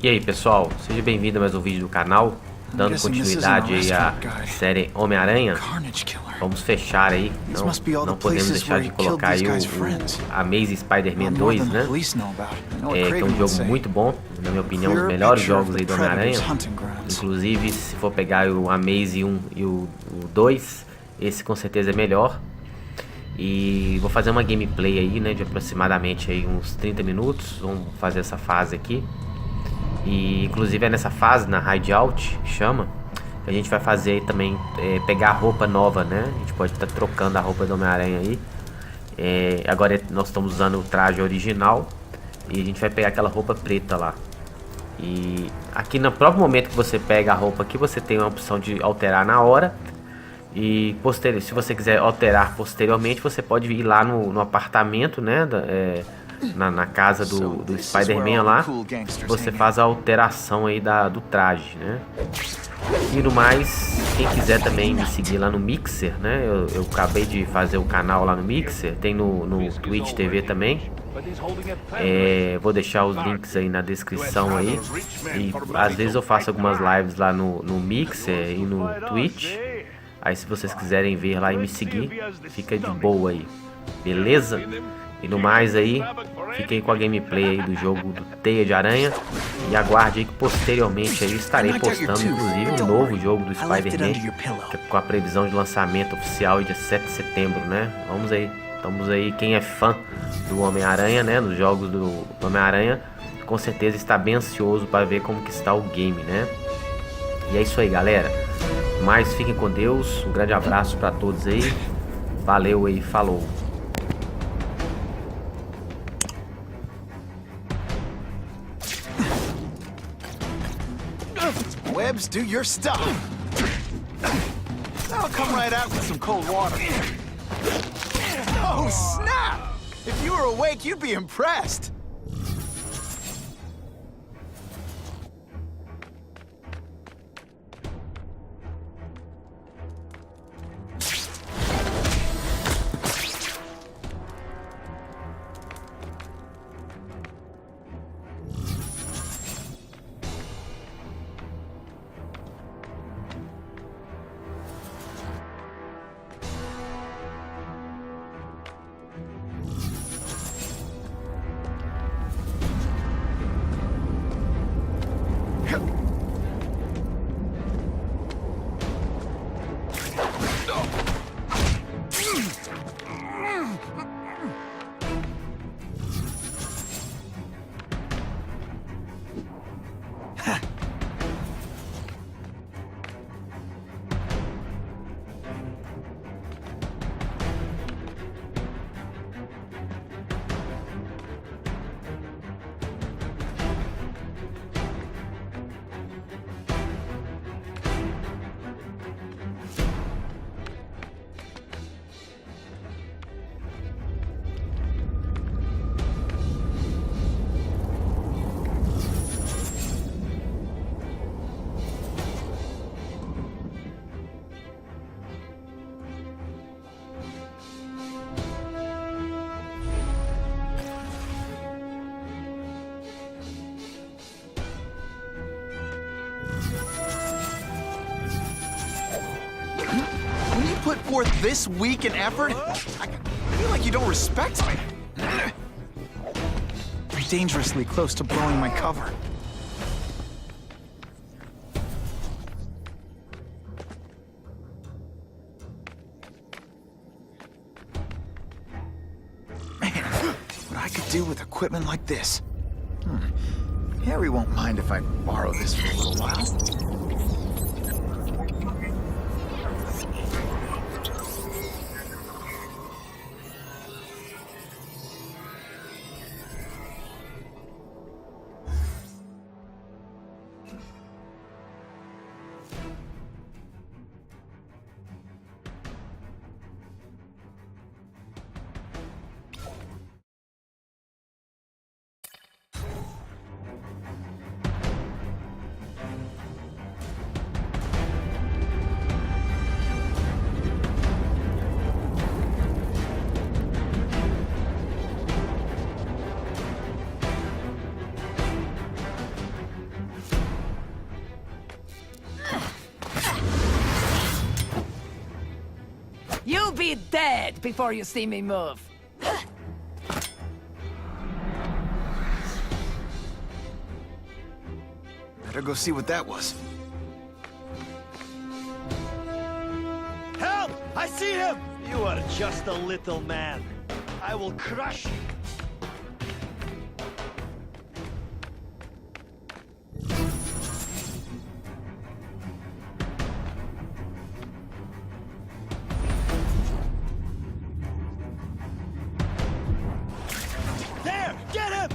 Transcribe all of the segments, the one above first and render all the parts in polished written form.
E aí pessoal, seja bem-vindo a mais um vídeo do canal, dando continuidade aí à série Homem-Aranha. Vamos fechar aí, não podemos deixar de colocar aí o Amazing Spider-Man 2, né? Que é um jogo muito bom, na minha opinião, um dos melhores jogos aí do Homem-Aranha. Inclusive, se for pegar o Amazing 1 e o 2, esse com certeza é melhor. E vou fazer uma gameplay aí, né, de aproximadamente aí uns 30 minutos, vamos fazer essa fase aqui. E inclusive é nessa fase, na hideout, que chama, que a gente vai fazer também, pegar a roupa nova, né? A gente pode estar trocando a roupa do Homem-Aranha aí. Agora nós estamos usando o traje original e a gente vai pegar aquela roupa preta lá. E aqui no próprio momento que você pega a roupa aqui, você tem a opção de alterar na hora. E se você quiser alterar posteriormente, você pode ir lá no apartamento, né? Na casa do Spider-Man lá, você faz a alteração aí do traje, né? E no mais, quem quiser também me seguir lá no Mixer, né? Eu acabei de fazer o canal lá no Mixer, tem no Twitch TV também. Vou deixar os links aí na descrição aí. E às vezes eu faço algumas lives lá no Mixer e no Twitch. Aí se vocês quiserem ver lá e me seguir, fica de boa aí, beleza? E no mais aí, fiquem com a gameplay aí do jogo do Teia de Aranha. E aguarde aí que posteriormente aí estarei postando inclusive um novo jogo do Spider-Man, com a previsão de lançamento oficial dia 7 de setembro, né? Vamos aí, estamos aí, quem é fã do Homem-Aranha, né, nos jogos do Homem-Aranha, com certeza está bem ansioso para ver como que está o game, né? E é isso aí, galera. Mas fiquem com Deus, um grande abraço para todos aí. Valeu aí, falou. Webs, do your stuff. I'll come right out with some cold water. Oh, snap! If you were awake, you'd be impressed. When you put forth this week and effort, I feel like you don't respect me. I'm dangerously close to blowing my cover. Man, what I could do with equipment like this. Harry won't mind if I borrow this for a little while. be dead before you see me move. Better go see what that was. Help! I see him! You are just a little man. I will crush you. There! Get him!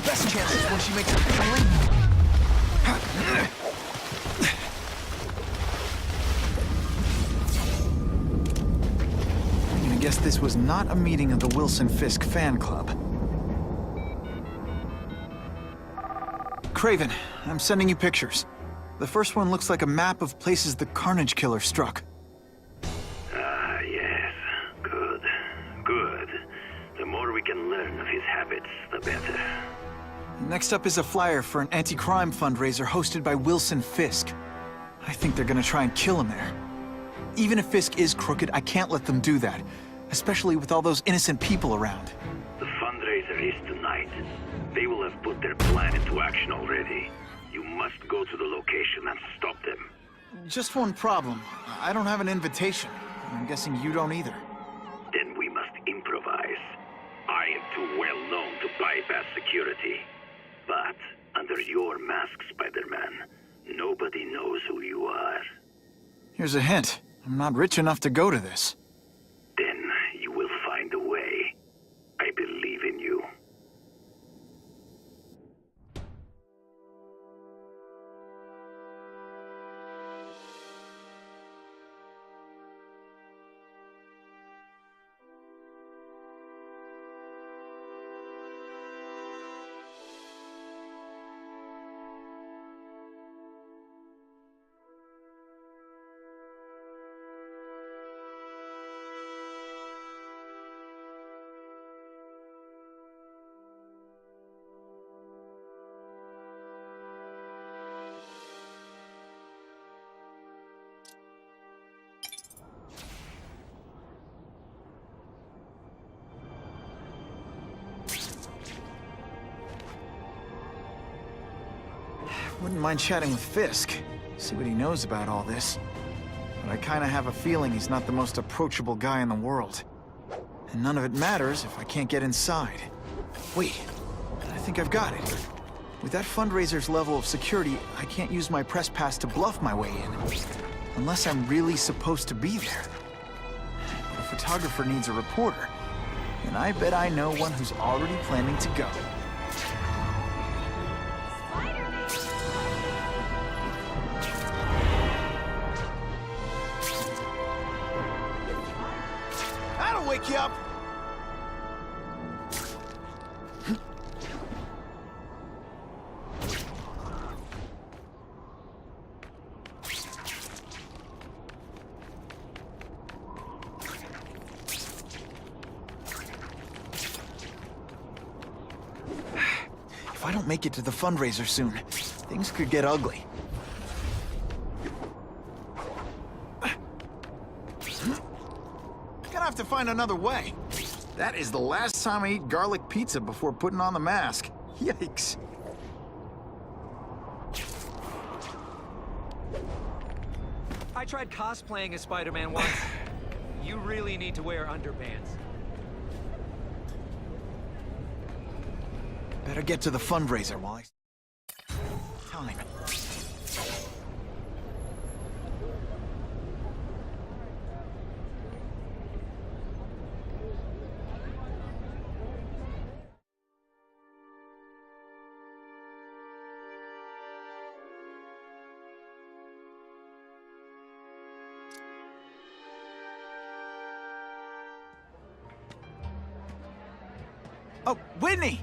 Best chance is when she makes a killing. I'm gonna guess this was not a meeting of the Wilson Fisk fan club. Craven, I'm sending you pictures. The first one looks like a map of places the Carnage Killer struck. Yes. Good. Good. The more we can learn of his habits, the better. Next up is a flyer for an anti-crime fundraiser hosted by Wilson Fisk. I think they're gonna try and kill him there. Even if Fisk is crooked, I can't let them do that. Especially with all those innocent people around. The fundraiser is tonight. They will have put their plan into action already. You must go to the location and stop them. Just one problem. I don't have an invitation. I'm guessing you don't either. Then we must improvise. I am too well known to bypass security. But under your mask, Spider-Man, nobody knows who you are. Here's a hint. I'm not rich enough to go to this. Then you will find a way. I believe in you. Wouldn't mind chatting with Fisk, see what he knows about all this. But I kinda have a feeling he's not the most approachable guy in the world. And none of it matters if I can't get inside. Wait, I think I've got it. With that fundraiser's level of security, I can't use my press pass to bluff my way in. Unless I'm really supposed to be there. But a photographer needs a reporter. And I bet I know one who's already planning to go. That'll wake you up! I don't make it to the fundraiser soon, things could get ugly. Gonna have to find another way. That is the last time I eat garlic pizza before putting on the mask. Yikes. I tried cosplaying as Spider-Man once. You really need to wear underpants. Better get to the fundraiser while I... Time. Oh, Whitney!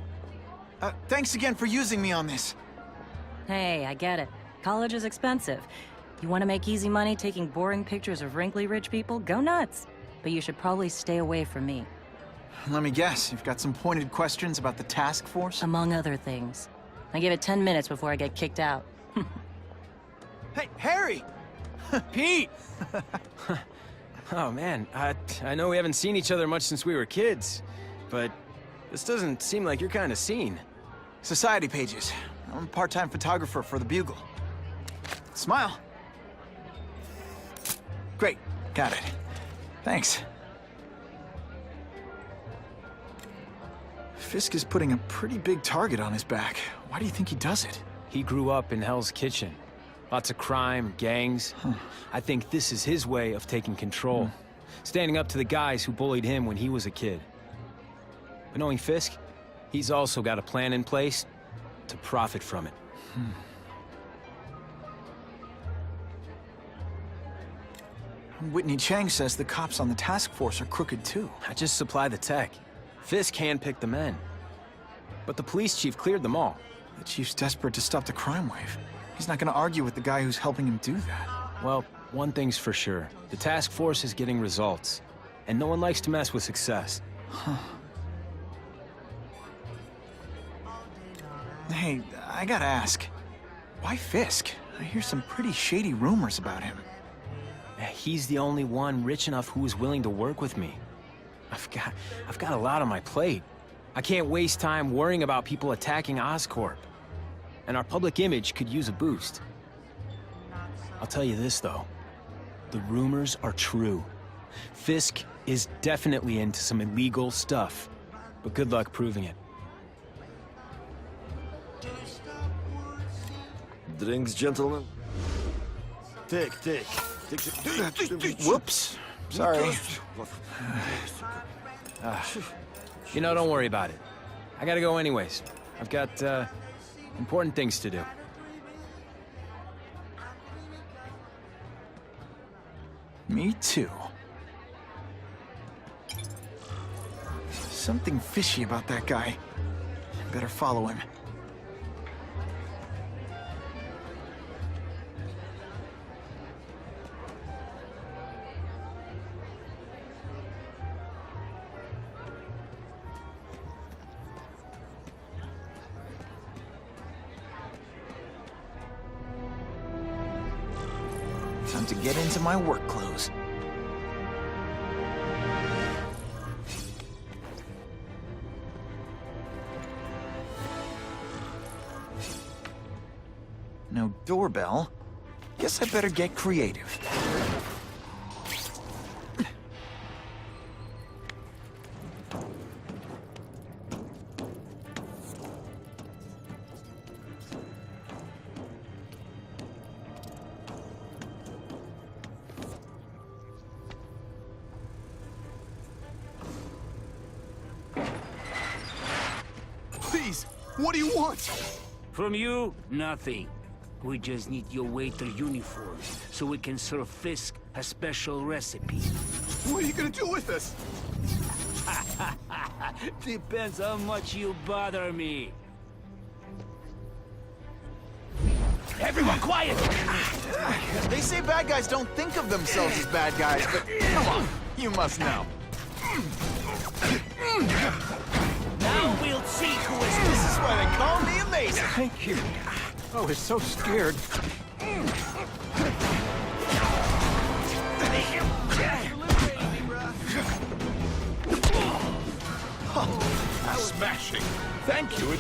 Thanks again for using me on this. Hey, I get it. College is expensive. You want to make easy money taking boring pictures of wrinkly rich people? Go nuts. But you should probably stay away from me. Let me guess, you've got some pointed questions about the task force? Among other things. I give it 10 minutes before I get kicked out. Hey, Harry! Pete! Oh man, I know we haven't seen each other much since we were kids, but this doesn't seem like your kind of scene. Society pages. I'm a part-time photographer for the Bugle. Smile. Great, got it. Thanks. Fisk is putting a pretty big target on his back. Why do you think he does it? He grew up in Hell's Kitchen. Lots of crime, gangs. I think this is his way of taking control. Standing up to the guys who bullied him when he was a kid. But knowing Fisk, he's also got a plan in place to profit from it. Whitney Chang says the cops on the task force are crooked too. I just supply the tech. Fisk handpicked the men. But the police chief cleared them all. The chief's desperate to stop the crime wave. He's not gonna argue with the guy who's helping him do that. Well, one thing's for sure. The task force is getting results. And no one likes to mess with success. Hey, I gotta ask. Why Fisk? I hear some pretty shady rumors about him. He's the only one rich enough who is willing to work with me. I've got a lot on my plate. I can't waste time worrying about people attacking Oscorp. And our public image could use a boost. I'll tell you this, though. The rumors are true. Fisk is definitely into some illegal stuff. But good luck proving it. Drinks, gentlemen. Take. Whoops. Sorry. You know, don't worry about it. I gotta go anyways. I've got, important things to do. Me too. Something fishy about that guy. Better follow him. Time to get into my work clothes. No doorbell. Guess I better get creative. Please, what do you want? From you, nothing. We just need your waiter uniform, so we can serve Fisk a special recipe. What are you gonna do with us? Depends how much you bother me. Everyone quiet! They say bad guys don't think of themselves as bad guys, but come on, you must know. Now we'll see who is... This is why they call me a Thank you. I was so scared. Smashing. Thank you.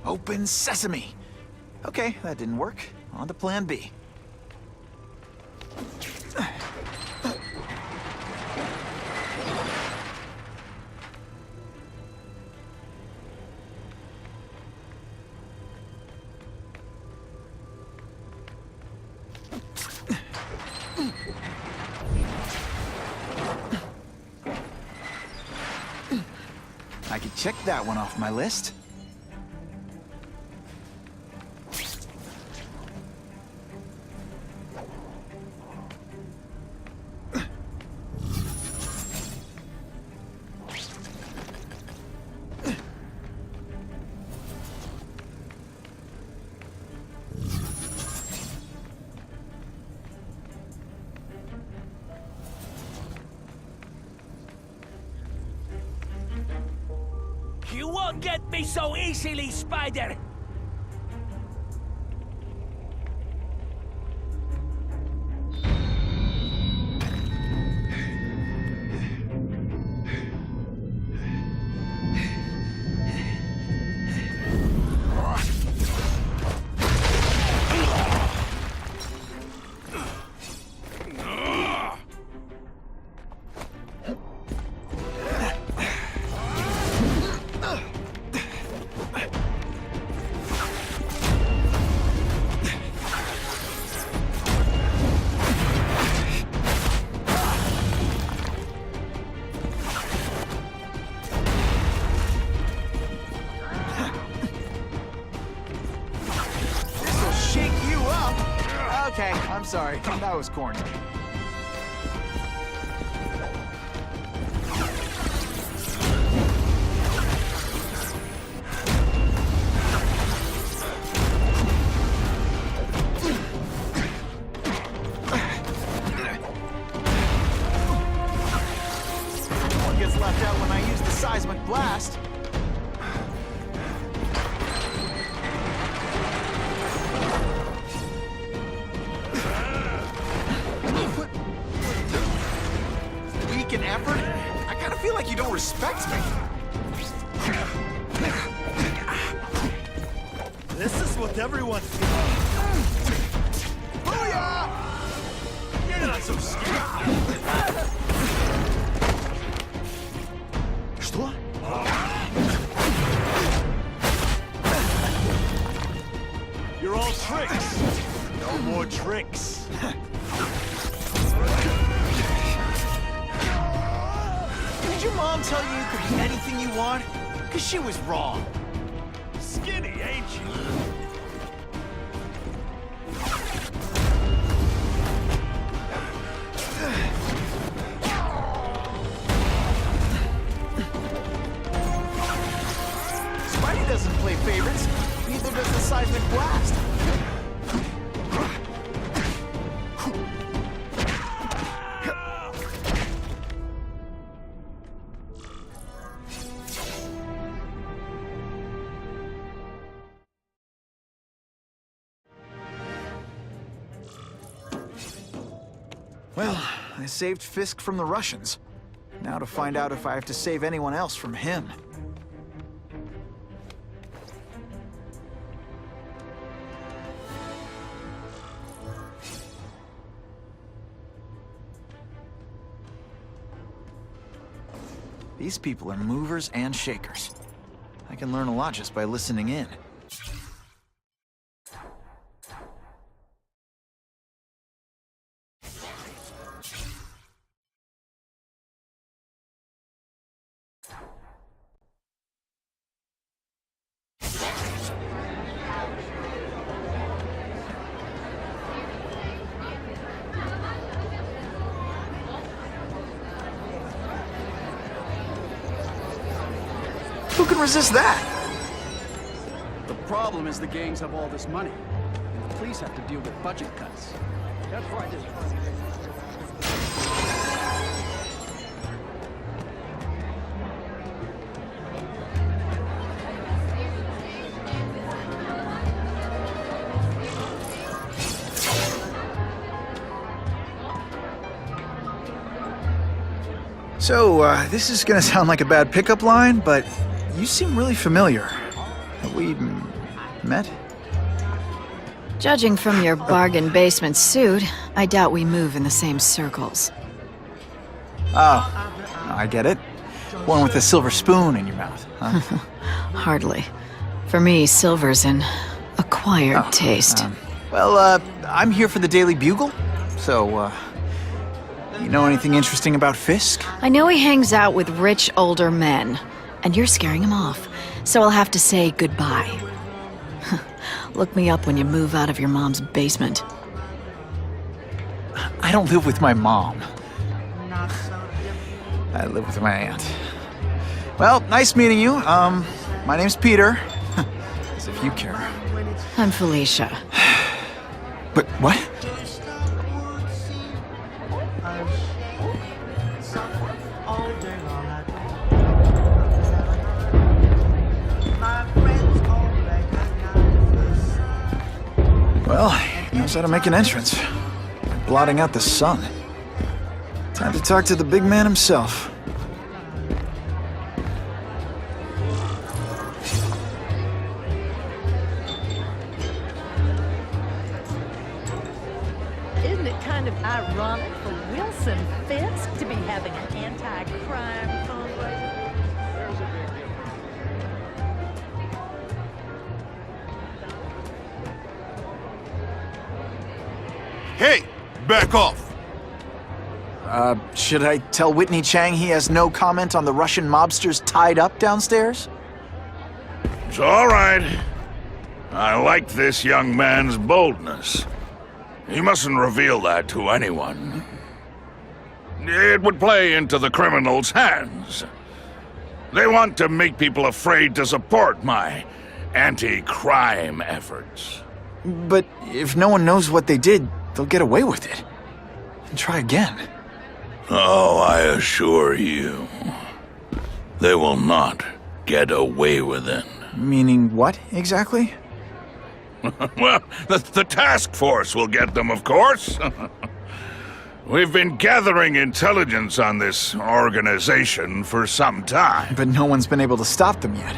Open sesame. Okay, that didn't work. On to plan B. I could check that one off my list. You won't get me so easily, Spider! Okay, I'm sorry. That was corny. One gets left out when I use the seismic blast. An effort? I kind of feel like you don't respect me. This is what everyone feels. Booyah! You're not so scared. Что? You're all tricks. No more tricks. Did your mom tell you you could be anything you want? Because she was wrong. Skinny, ain't you? Spidey doesn't play favorites. Neither does the seismic blast. Well, I saved Fisk from the Russians. Now to find out if I have to save anyone else from him. These people are movers and shakers. I can learn a lot just by listening in. can resist that? The problem is the gangs have all this money, and the police have to deal with budget cuts. That's why this... So, this is gonna sound like a bad pickup line, but you seem really familiar. Have we met? Judging from your bargain basement suit, I doubt we move in the same circles. Oh, I get it. One with a silver spoon in your mouth, huh? Hardly. For me, silver's an acquired taste. Well, I'm here for the Daily Bugle, so, you know anything interesting about Fisk? I know he hangs out with rich older men, and you're scaring him off, so I'll have to say goodbye. Look me up when you move out of your mom's basement. I don't live with my mom. I live with my aunt. Well, nice meeting you. My name's Peter. As if you care. I'm Felicia. But what? Well, he knows how to make an entrance. Blotting out the sun. Time to talk to the big man himself. Isn't it kind of ironic for Wilson Fisk to be having an anti-crime fundraiser? There's a big deal. Hey, back off. Should I tell Whitney Chang he has no comment on the Russian mobsters tied up downstairs? It's all right. I like this young man's boldness. He mustn't reveal that to anyone. It would play into the criminals' hands. They want to make people afraid to support my anti-crime efforts. But if no one knows what they did, they'll get away with it. And try again. Oh, I assure you, they will not get away with it. Meaning what, exactly? Well, the task force will get them, of course. We've been gathering intelligence on this organization for some time. But no one's been able to stop them yet.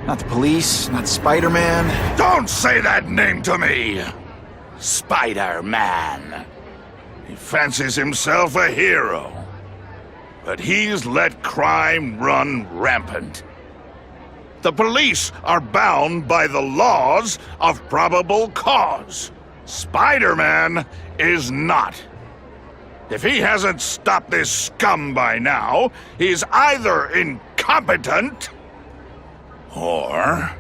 Not the police, not Spider-Man. Don't say that name to me! Spider-Man. He fancies himself a hero. But he's let crime run rampant. The police are bound by the laws of probable cause. Spider-Man is not. If he hasn't stopped this scum by now, he's either incompetent or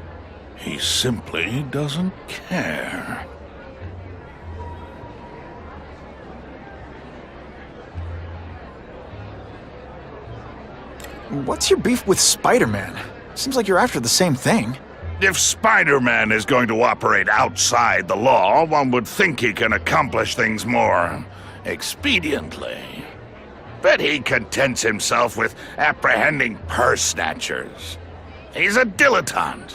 he simply doesn't care. What's your beef with Spider-Man? Seems like you're after the same thing. If Spider-Man is going to operate outside the law, one would think he can accomplish things more expediently. But he contents himself with apprehending purse snatchers. He's a dilettante,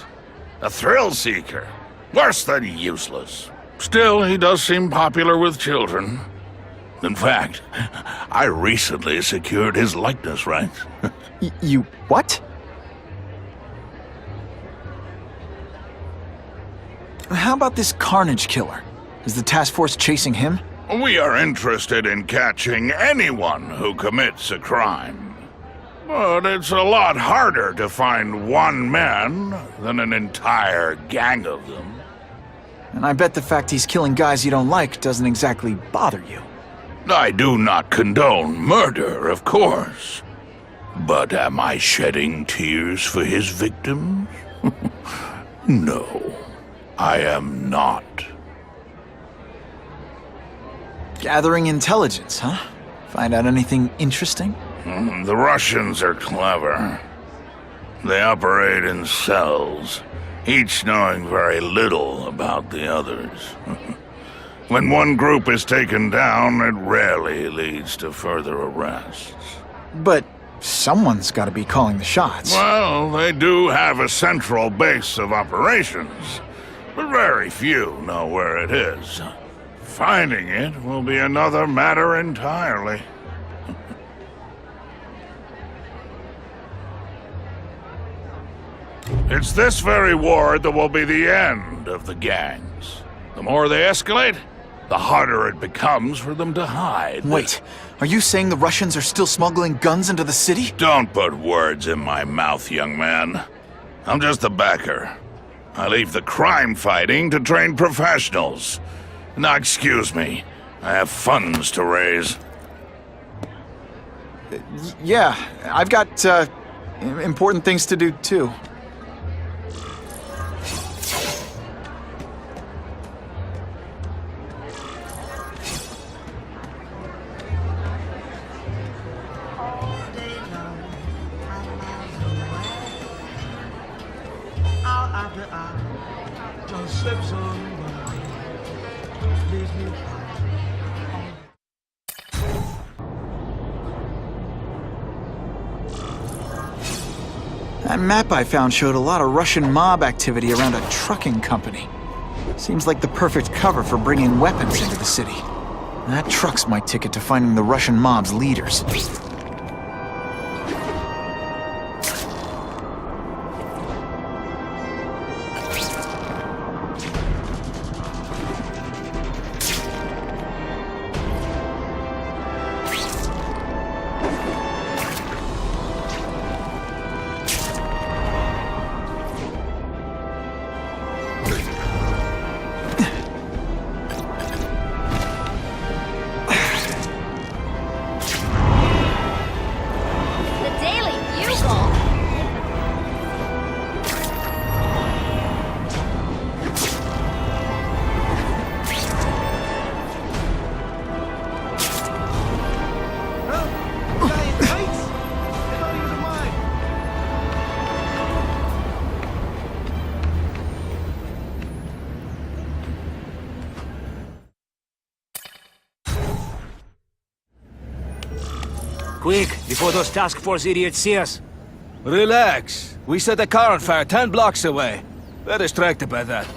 a thrill seeker, worse than useless. Still, he does seem popular with children. In fact, I recently secured his likeness rights. You what? How about this Carnage killer? Is the task force chasing him? We are interested in catching anyone who commits a crime. But it's a lot harder to find one man than an entire gang of them. And I bet the fact he's killing guys you don't like doesn't exactly bother you. I do not condone murder, of course. But am I shedding tears for his victims? No, I am not. Gathering intelligence, huh? Find out anything interesting? The Russians are clever. They operate in cells, each knowing very little about the others. When one group is taken down, it rarely leads to further arrests. But someone's got to be calling the shots. Well, they do have a central base of operations, but very few know where it is. Finding it will be another matter entirely. It's this very ward that will be the end of the gangs. The more they escalate, the harder it becomes for them to hide. Wait, are you saying the Russians are still smuggling guns into the city? Don't put words in my mouth, young man. I'm just a backer. I leave the crime fighting to trained professionals. Now, excuse me. I have funds to raise. Yeah, I've got, important things to do, too. That map I found showed a lot of Russian mob activity around a trucking company. Seems like the perfect cover for bringing weapons into the city. That truck's my ticket to finding the Russian mob's leaders. Quick, before those task force idiots see us. Relax. We set a car on fire 10 blocks away. We're distracted by that.